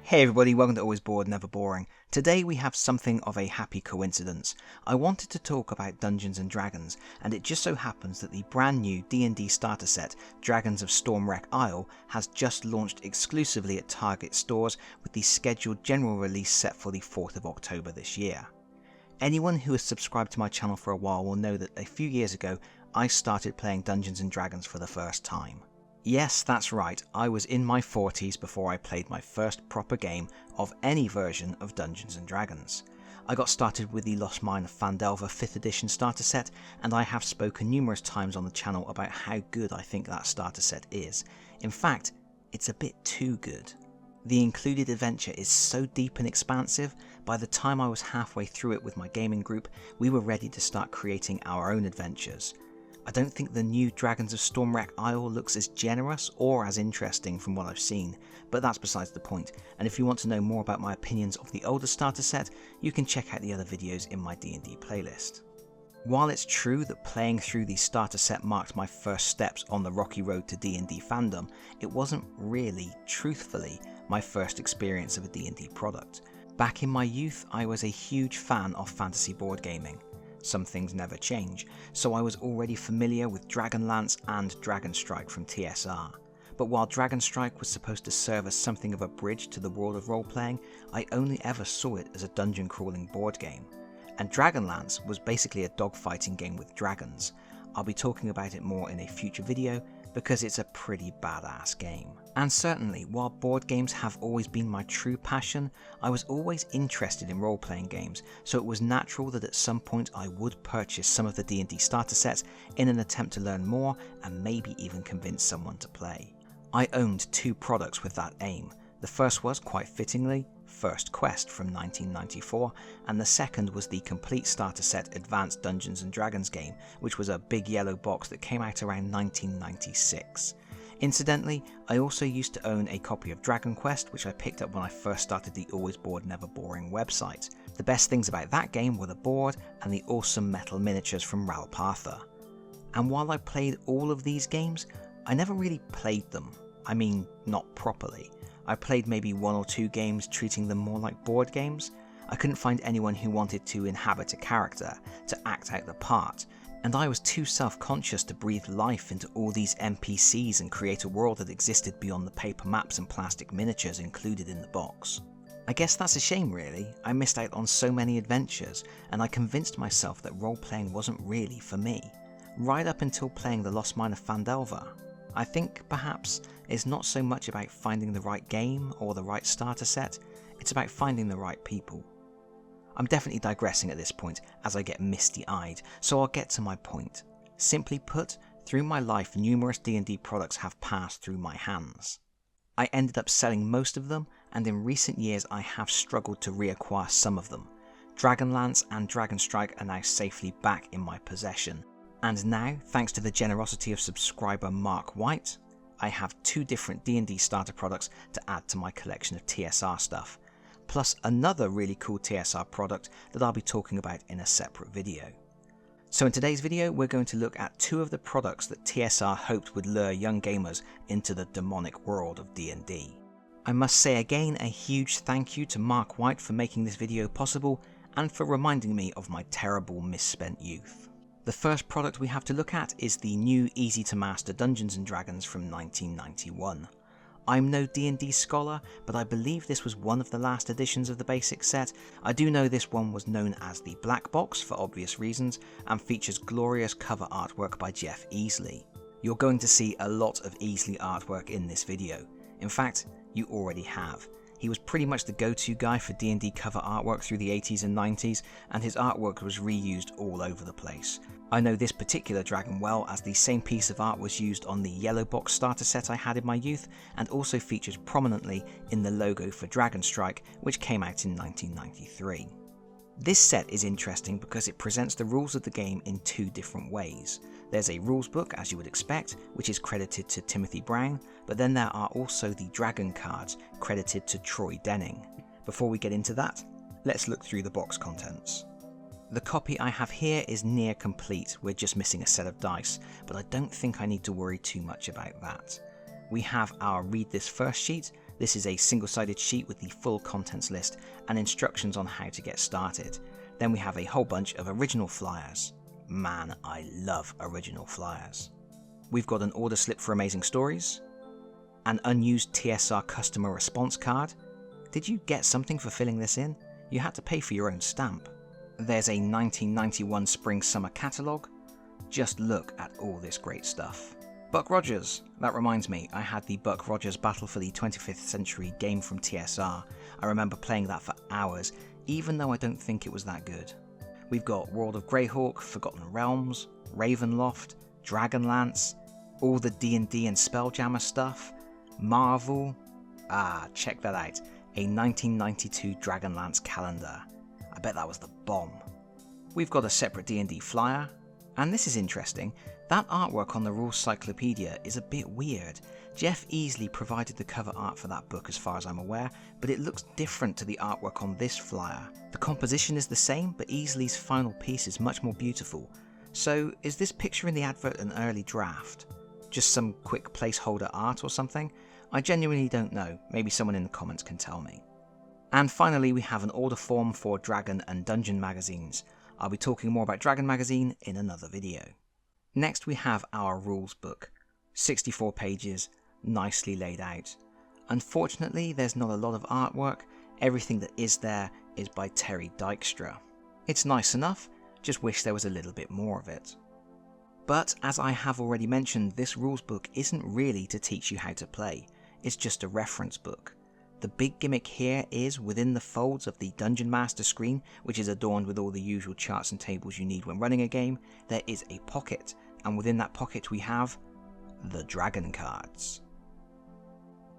Hey everybody, welcome to Always Bored, Never Boring. Today we have something of a happy coincidence. I wanted to talk about Dungeons and Dragons, and it just so happens that the brand new D&D starter set, Dragons of Stormwreck Isle, has just launched exclusively at Target stores with the scheduled general release set for the 4th of October this year. Anyone who has subscribed to my channel for a while will know that a few years ago I started playing Dungeons and Dragons for the first time. Yes, that's right, I was in my 40s before I played my first proper game of any version of Dungeons and Dragons. I got started with the Lost Mine of Phandelver 5th edition starter set, and I have spoken numerous times on the channel about how good I think that starter set is. In fact, it's a bit too good. The included adventure is so deep and expansive, by the time I was halfway through it with my gaming group, we were ready to start creating our own adventures. I don't think the new Dragons of Stormwreck Isle looks as generous or as interesting from what I've seen, but that's besides the point, and if you want to know more about my opinions of the older starter set, you can check out the other videos in my D&D playlist. While it's true that playing through the starter set marked my first steps on the rocky road to D&D fandom, it wasn't really, truthfully, my first experience of a D&D product. Back in my youth, I was a huge fan of fantasy board gaming. Some things never change, so I was already familiar with Dragonlance and DragonStrike from TSR. But while DragonStrike was supposed to serve as something of a bridge to the world of role-playing, I only ever saw it as a dungeon-crawling board game. And Dragonlance was basically a dogfighting game with dragons. I'll be talking about it more in a future video, because it's a pretty badass game. And certainly, while board games have always been my true passion, I was always interested in role-playing games, so it was natural that at some point I would purchase some of the D&D starter sets in an attempt to learn more and maybe even convince someone to play. I owned two products with that aim. The first was, quite fittingly, First Quest from 1994, and the second was the complete starter set Advanced Dungeons and Dragons game, which was a big yellow box that came out around 1996. Incidentally, I also used to own a copy of Dragon Quest, which I picked up when I first started the Always Bored Never Boring website. The best things about that game were the board and the awesome metal miniatures from Ralpatha. And while I played all of these games, I never really played them. I mean, not properly. I played maybe one or two games treating them more like board games. I couldn't find anyone who wanted to inhabit a character, to act out the part, and I was too self-conscious to breathe life into all these NPCs and create a world that existed beyond the paper maps and plastic miniatures included in the box. I guess that's a shame really. I missed out on so many adventures, and I convinced myself that role-playing wasn't really for me, right up until playing the Lost Mine of Phandelver. I think, perhaps, it's not so much about finding the right game or the right starter set, it's about finding the right people. I'm definitely digressing at this point as I get misty-eyed, so I'll get to my point. Simply put, through my life numerous D&D products have passed through my hands. I ended up selling most of them, and in recent years I have struggled to reacquire some of them. Dragonlance and DragonStrike are now safely back in my possession. And now, thanks to the generosity of subscriber Mark White, I have two different D&D starter products to add to my collection of TSR stuff, plus another really cool TSR product that I'll be talking about in a separate video. So in today's video, we're going to look at two of the products that TSR hoped would lure young gamers into the demonic world of D&D. I must say again a huge thank you to Mark White for making this video possible and for reminding me of my terrible misspent youth. The first product we have to look at is the new easy to master Dungeons & Dragons from 1991. I'm no D&D scholar, but I believe this was one of the last editions of the basic set. I do know this one was known as the Black Box for obvious reasons, and features glorious cover artwork by Jeff Easley. You're going to see a lot of Easley artwork in this video. In fact, you already have. He was pretty much the go-to guy for D&D cover artwork through the 80s and 90s, and his artwork was reused all over the place. I know this particular dragon well, as the same piece of art was used on the yellow box starter set I had in my youth, and also features prominently in the logo for DragonStrike, which came out in 1993. This set is interesting because it presents the rules of the game in two different ways. There's a rules book, as you would expect, which is credited to Timothy Brown, but then there are also the dragon cards, credited to Troy Denning. Before we get into that, let's look through the box contents. The copy I have here is near complete, we're just missing a set of dice, but I don't think I need to worry too much about that. We have our Read This First sheet, This is a single-sided sheet with the full contents list and instructions on how to get started. Then we have a whole bunch of original flyers. Man, I love original flyers. We've got an order slip for Amazing Stories, an unused TSR customer response card. Did you get something for filling this in? You had to pay for your own stamp. There's a 1991 Spring-Summer catalogue. Just look at all this great stuff. Buck Rogers. That reminds me, I had the Buck Rogers Battle for the 25th Century game from TSR. I remember playing that for hours, even though I don't think it was that good. We've got World of Greyhawk, Forgotten Realms, Ravenloft, Dragonlance, all the D&D and Spelljammer stuff, Marvel. Check that out, a 1992 Dragonlance calendar. I bet that was the bomb. We've got a separate D&D flyer, and this is interesting. That artwork on the Rules Cyclopedia is a bit weird. Jeff Easley provided the cover art for that book as far as I'm aware, but it looks different to the artwork on this flyer. The composition is the same, but Easley's final piece is much more beautiful. So is this picture in the advert an early draft? Just some quick placeholder art or something? I genuinely don't know, maybe someone in the comments can tell me. And finally we have an order form for Dragon and Dungeon magazines. I'll be talking more about Dragon magazine in another video. Next we have our rules book. 64 pages, nicely laid out. Unfortunately there's not a lot of artwork, everything that is there is by Terry Dykstra. It's nice enough, just wish there was a little bit more of it. But as I have already mentioned, this rules book isn't really to teach you how to play, it's just a reference book. The big gimmick here is within the folds of the Dungeon Master screen, which is adorned with all the usual charts and tables you need when running a game, there is a pocket, and within that pocket we have the Dragon cards.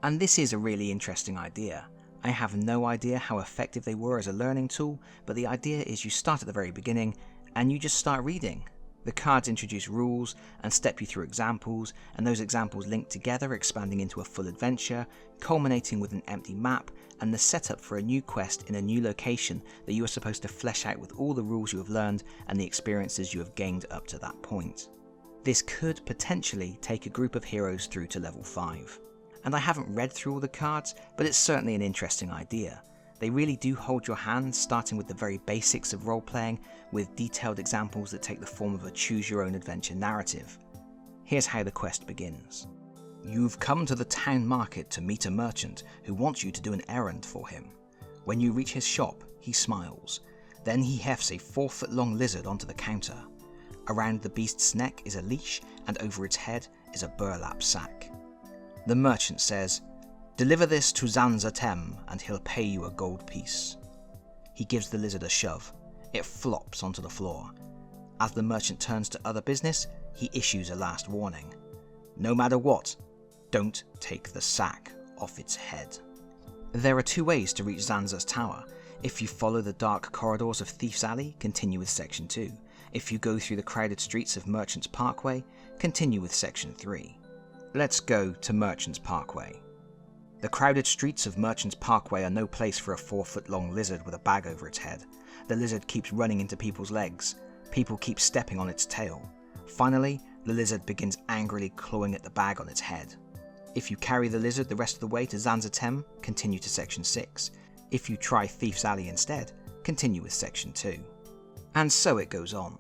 And this is a really interesting idea. I have no idea how effective they were as a learning tool, but the idea is you start at the very beginning and you just start reading. The cards introduce rules and step you through examples, and those examples link together, expanding into a full adventure, culminating with an empty map and the setup for a new quest in a new location that you are supposed to flesh out with all the rules you have learned and the experiences you have gained up to that point. This could potentially take a group of heroes through to level 5. And I haven't read through all the cards, but it's certainly an interesting idea. They really do hold your hand, starting with the very basics of role-playing, with detailed examples that take the form of a choose-your-own-adventure narrative. Here's how the quest begins. You've come to the town market to meet a merchant who wants you to do an errand for him. When you reach his shop, he smiles. Then he hefts a 4-foot-long lizard onto the counter. Around the beast's neck is a leash, and over its head is a burlap sack. The merchant says, "Deliver this to Zanza Tem and he'll pay you a gold piece." He gives the lizard a shove. It flops onto the floor. As the merchant turns to other business, he issues a last warning. No matter what, don't take the sack off its head. There are 2 ways to reach Zanza's tower. If you follow the dark corridors of Thief's Alley, continue with section 2. If you go through the crowded streets of Merchant's Parkway, continue with section 3. Let's go to Merchant's Parkway. The crowded streets of Merchant's Parkway are no place for a 4-foot-long lizard with a bag over its head. The lizard keeps running into people's legs. People keep stepping on its tail. Finally, the lizard begins angrily clawing at the bag on its head. If you carry the lizard the rest of the way to Zanza Tem, continue to section 6. If you try Thief's Alley instead, continue with section 2. And so it goes on.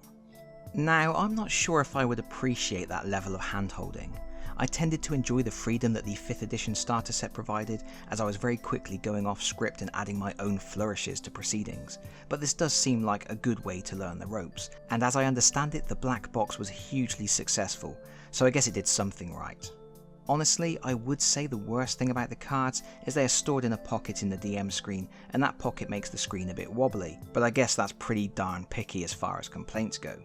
Now, I'm not sure if I would appreciate that level of hand-holding. I tended to enjoy the freedom that the 5th edition starter set provided, as I was very quickly going off script and adding my own flourishes to proceedings, but this does seem like a good way to learn the ropes, and as I understand it, the black box was hugely successful, so I guess it did something right. Honestly, I would say the worst thing about the cards is they are stored in a pocket in the DM screen, and that pocket makes the screen a bit wobbly, but I guess that's pretty darn picky as far as complaints go.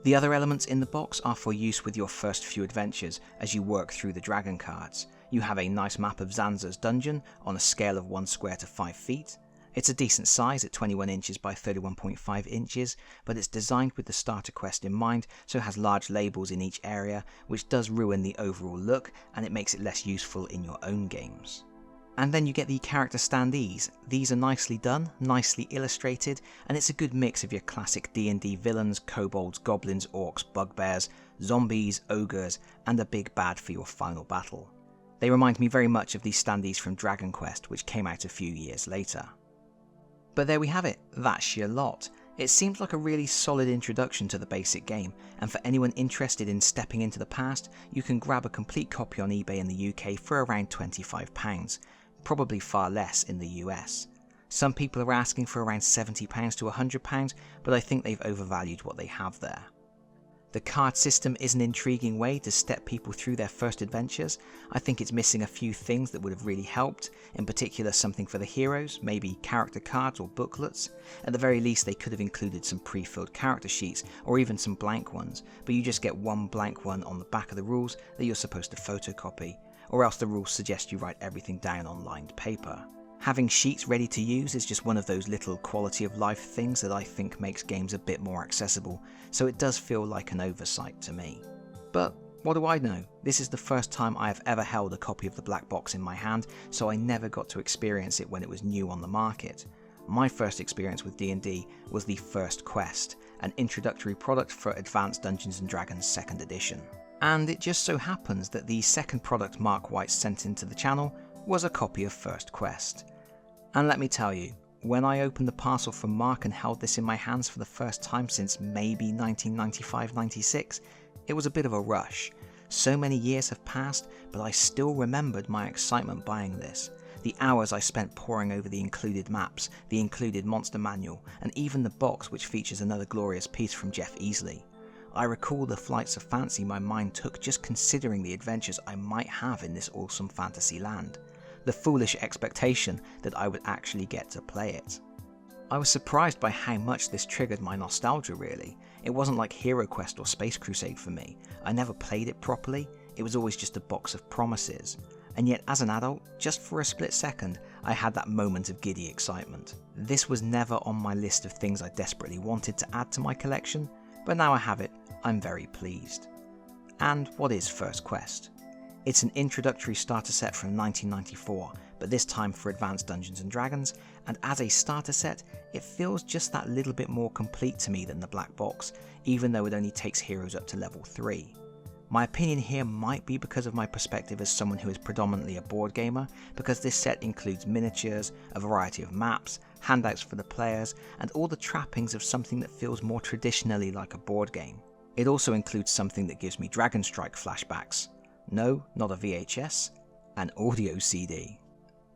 The other elements in the box are for use with your first few adventures as you work through the dragon cards. You have a nice map of Zanza's dungeon on a scale of 1 square to 5 feet. It's a decent size at 21 inches by 31.5 inches, but it's designed with the starter quest in mind, so it has large labels in each area, which does ruin the overall look and it makes it less useful in your own games. And then you get the character standees. These are nicely done, nicely illustrated, and it's a good mix of your classic D&D villains, kobolds, goblins, orcs, bugbears, zombies, ogres, and a big bad for your final battle. They remind me very much of the standees from Dragon Quest, which came out a few years later. But there we have it, that's your lot. It seems like a really solid introduction to the basic game, and for anyone interested in stepping into the past, you can grab a complete copy on eBay in the UK for around £25, probably far less in the US. Some people are asking for around £70 to £100, but I think they've overvalued what they have there. The card system is an intriguing way to step people through their first adventures. I think it's missing a few things that would have really helped, in particular something for the heroes, maybe character cards or booklets. At the very least they could have included some pre-filled character sheets or even some blank ones, but you just get one blank one on the back of the rules that you're supposed to photocopy, or else the rules suggest you write everything down on lined paper. Having sheets ready to use is just one of those little quality of life things that I think makes games a bit more accessible, so it does feel like an oversight to me. But what do I know? This is the first time I have ever held a copy of the black box in my hand, so I never got to experience it when it was new on the market. My first experience with D&D was the first quest, an introductory product for Advanced Dungeons & Dragons 2nd edition. And it just so happens that the second product Mark White sent into the channel was a copy of First Quest. And let me tell you, when I opened the parcel from Mark and held this in my hands for the first time since maybe 1995-96, it was a bit of a rush. So many years have passed, but I still remembered my excitement buying this. The hours I spent poring over the included maps, the included monster manual, and even the box which features another glorious piece from Jeff Easley. I recall the flights of fancy my mind took just considering the adventures I might have in this awesome fantasy land. The foolish expectation that I would actually get to play it. I was surprised by how much this triggered my nostalgia really. It wasn't like Hero Quest or Space Crusade for me. I never played it properly, it was always just a box of promises. And yet as an adult, just for a split second, I had that moment of giddy excitement. This was never on my list of things I desperately wanted to add to my collection, but now I have it, I'm very pleased. And what is First Quest? It's an introductory starter set from 1994, but this time for Advanced Dungeons & Dragons, and as a starter set, it feels just that little bit more complete to me than the black box, even though it only takes heroes up to level 3. My opinion here might be because of my perspective as someone who is predominantly a board gamer, because this set includes miniatures, a variety of maps, handouts for the players, and all the trappings of something that feels more traditionally like a board game. It also includes something that gives me DragonStrike flashbacks. No, not a VHS, an audio CD.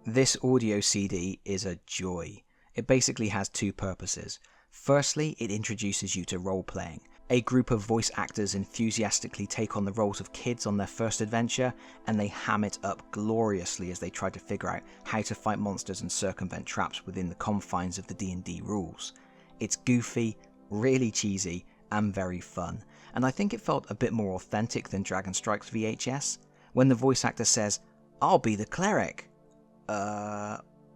This audio CD is a joy. It basically has two purposes. Firstly, it introduces you to role-playing. A group of voice actors enthusiastically take on the roles of kids on their first adventure, and they ham it up gloriously as they try to figure out how to fight monsters and circumvent traps within the confines of the D&D rules. It's goofy, really cheesy, and very fun, and I think it felt a bit more authentic than DragonStrike's VHS, when the voice actor says, "I'll be the cleric."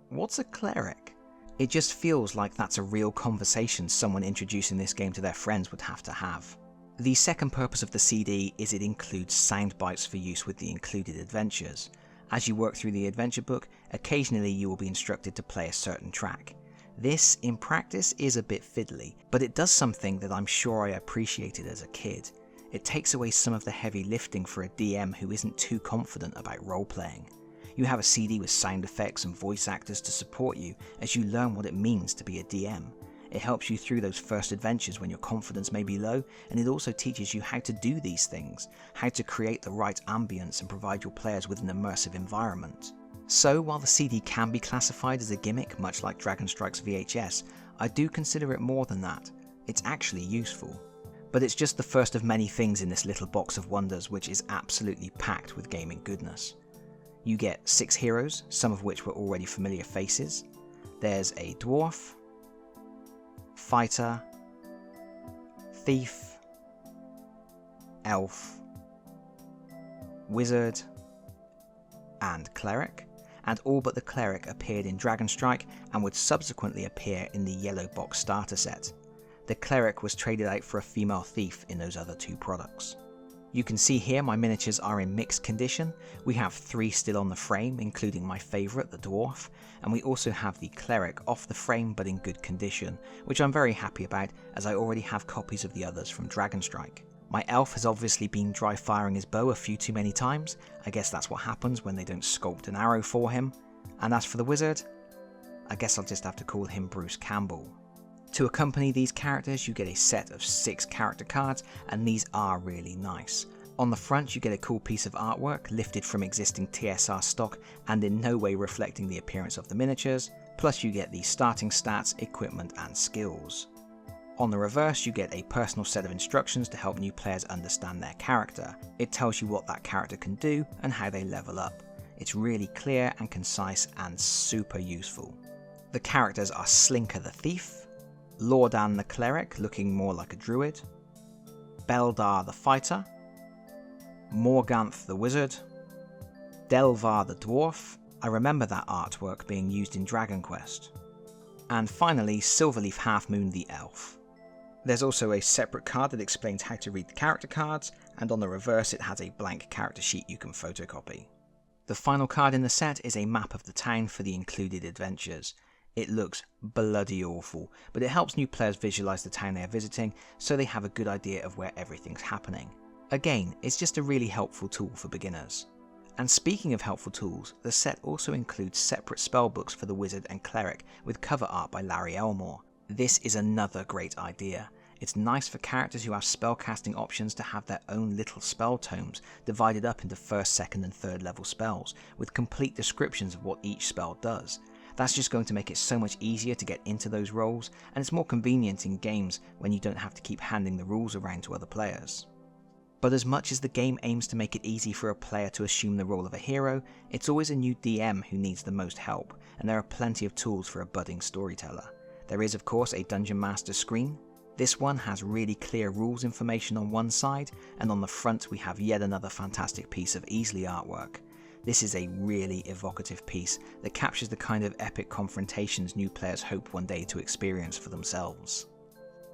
What's a cleric? It just feels like that's a real conversation someone introducing this game to their friends would have to have. The second purpose of the CD is it includes sound bites for use with the included adventures. As you work through the adventure book, occasionally you will be instructed to play a certain track. This, in practice, is a bit fiddly, but it does something that I'm sure I appreciated as a kid. It takes away some of the heavy lifting for a DM who isn't too confident about role-playing. You have a CD with sound effects and voice actors to support you as you learn what it means to be a DM. It helps you through those first adventures when your confidence may be low, and it also teaches you how to do these things, how to create the right ambience and provide your players with an immersive environment. So while the CD can be classified as a gimmick much like DragonStrike's VHS, I do consider it more than that. It's actually useful. But it's just the first of many things in this little box of wonders which is absolutely packed with gaming goodness. You get 6 heroes, some of which were already familiar faces. There's a dwarf, fighter, thief, elf, wizard, and cleric, and all but the cleric appeared in DragonStrike and would subsequently appear in the yellow box starter set. The cleric was traded out for a female thief in those other 2 products. You can see here my miniatures are in mixed condition. We have 3 still on the frame, including my favourite, the dwarf, and we also have the cleric off the frame but in good condition, which I'm very happy about as I already have copies of the others from DragonStrike. My elf has obviously been dry firing his bow a few too many times. I guess that's what happens when they don't sculpt an arrow for him. And as for the wizard, I guess I'll just have to call him Bruce Campbell. To accompany these characters, you get a set of 6 character cards, and these are really nice. On the front, you get a cool piece of artwork lifted from existing TSR stock and in no way reflecting the appearance of the miniatures, plus you get the starting stats, equipment and skills. On the reverse, you get a personal set of instructions to help new players understand their character. It tells you what that character can do and how they level up. It's really clear and concise and super useful. The characters are Slinker the Thief, Lordan the Cleric looking more like a druid, Beldar the Fighter, Morganth the Wizard, Delvar the Dwarf, I remember that artwork being used in Dragon Quest, and finally Silverleaf Halfmoon the Elf. There's also a separate card that explains how to read the character cards, and on the reverse it has a blank character sheet you can photocopy. The final card in the set is a map of the town for the included adventures. It looks bloody awful, but it helps new players visualise the town they are visiting so they have a good idea of where everything's happening. Again, it's just a really helpful tool for beginners. And speaking of helpful tools, the set also includes separate spellbooks for the wizard and cleric with cover art by Larry Elmore. This is another great idea. It's nice for characters who have spellcasting options to have their own little spell tomes divided up into 1st, 2nd and 3rd level spells with complete descriptions of what each spell does. That's just going to make it so much easier to get into those roles, and it's more convenient in games when you don't have to keep handing the rules around to other players. But as much as the game aims to make it easy for a player to assume the role of a hero, it's always a new DM who needs the most help, and there are plenty of tools for a budding storyteller. There is of course a Dungeon Master screen. This one has really clear rules information on one side, and on the front we have yet another fantastic piece of easily artwork. This is a really evocative piece that captures the kind of epic confrontations new players hope one day to experience for themselves.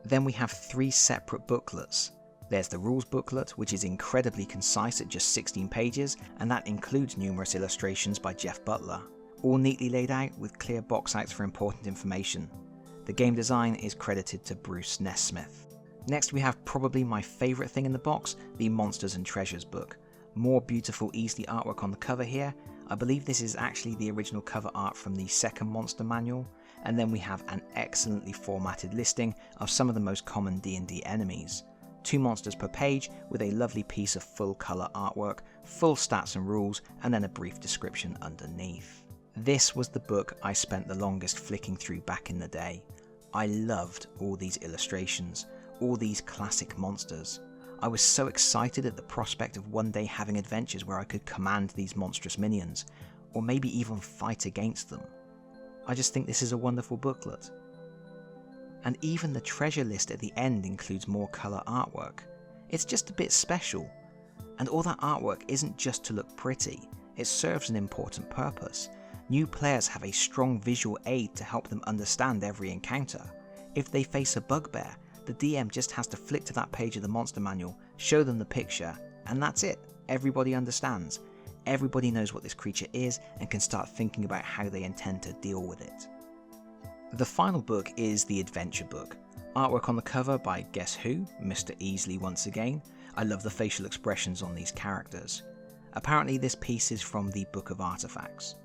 Then we have 3 separate booklets. There's the rules booklet, which is incredibly concise at just 16 pages, and that includes numerous illustrations by Jeff Butler, all neatly laid out with clear box outs for important information. The game design is credited to Bruce Nesmith. Next we have probably my favourite thing in the box, the Monsters and Treasures book. More beautiful easily artwork on the cover here. I believe this is actually the original cover art from the 2nd Monster Manual, and then we have an excellently formatted listing of some of the most common D&D enemies. 2 monsters per page with a lovely piece of full colour artwork, full stats and rules, and then a brief description underneath. This was the book I spent the longest flicking through back in the day. I loved all these illustrations, all these classic monsters. I was so excited at the prospect of one day having adventures where I could command these monstrous minions, or maybe even fight against them. I just think this is a wonderful booklet. And even the treasure list at the end includes more colour artwork. It's just a bit special. And all that artwork isn't just to look pretty, it serves an important purpose. New players have a strong visual aid to help them understand every encounter. If they face a bugbear, the DM just has to flick to that page of the monster manual, show them the picture, and that's it. Everybody understands. Everybody knows what this creature is and can start thinking about how they intend to deal with it. The final book is the Adventure book. Artwork on the cover by Guess Who, Mr. Easley once again. I love the facial expressions on these characters. Apparently this piece is from the Book of Artifacts.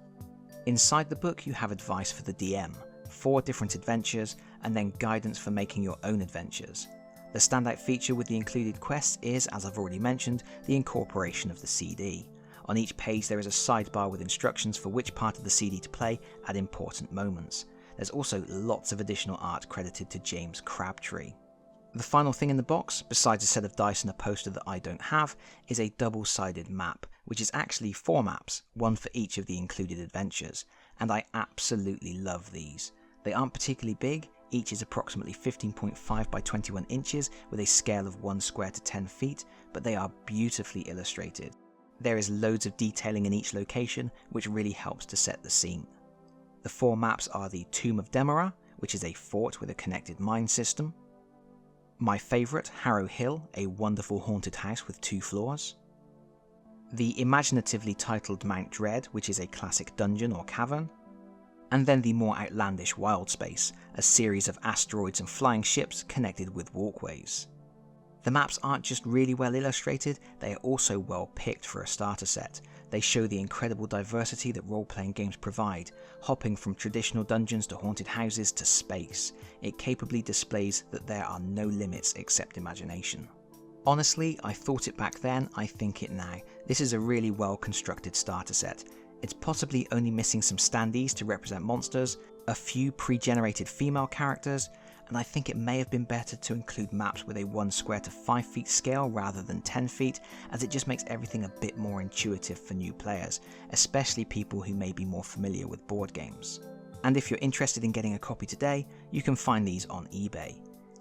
Inside the book you have advice for the DM, 4 different adventures, and then guidance for making your own adventures. The standout feature with the included quests is, as I've already mentioned, the incorporation of the CD. On each page there is a sidebar with instructions for which part of the CD to play at important moments. There's also lots of additional art credited to James Crabtree. The final thing in the box, besides a set of dice and a poster that I don't have, is a double-sided map, which is actually 4 maps, one for each of the included adventures, and I absolutely love these. They aren't particularly big, each is approximately 15.5 by 21 inches with a scale of 1 square to 10 feet, but they are beautifully illustrated. There is loads of detailing in each location, which really helps to set the scene. The 4 maps are the Tomb of Demerara, which is a fort with a connected mine system. My favourite, Harrow Hill, a wonderful haunted house with 2 floors. The imaginatively titled Mount Dread, which is a classic dungeon or cavern. And then the more outlandish Wild Space, a series of asteroids and flying ships connected with walkways. The maps aren't just really well illustrated, they are also well picked for a starter set. They show the incredible diversity that role-playing games provide, hopping from traditional dungeons to haunted houses to space. It capably displays that there are no limits except imagination. Honestly, I thought it back then, I think it now. This is a really well constructed starter set. It's possibly only missing some standees to represent monsters, a few pre-generated female characters, and I think it may have been better to include maps with a 1 square to 5 feet scale rather than 10 feet, as it just makes everything a bit more intuitive for new players, especially people who may be more familiar with board games. And if you're interested in getting a copy today, you can find these on eBay.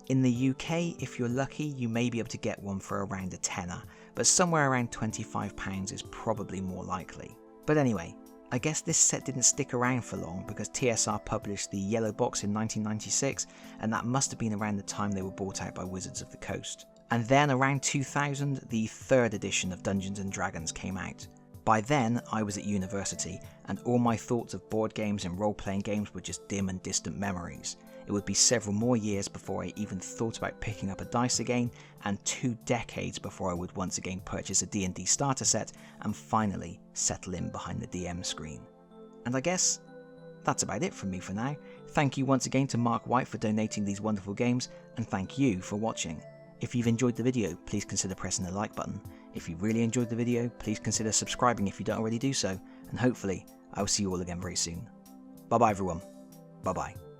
In the UK, if you're lucky, you may be able to get one for around a tenner, but somewhere around £25 is probably more likely. But anyway, I guess this set didn't stick around for long because TSR published the yellow box in 1996, and that must have been around the time they were bought out by Wizards of the Coast. And then around 2000, the 3rd edition of Dungeons and Dragons came out. By then, I was at university, and all my thoughts of board games and role-playing games were just dim and distant memories. It would be several more years before I even thought about picking up a dice again, and 2 decades before I would once again purchase a D&D starter set and finally settle in behind the DM screen. And I guess that's about it from me for now. Thank you once again to Mark White for donating these wonderful games, and thank you for watching. If you've enjoyed the video, please consider pressing the like button. If you really enjoyed the video, please consider subscribing if you don't already do so, and hopefully I will see you all again very soon. Bye bye everyone. Bye bye.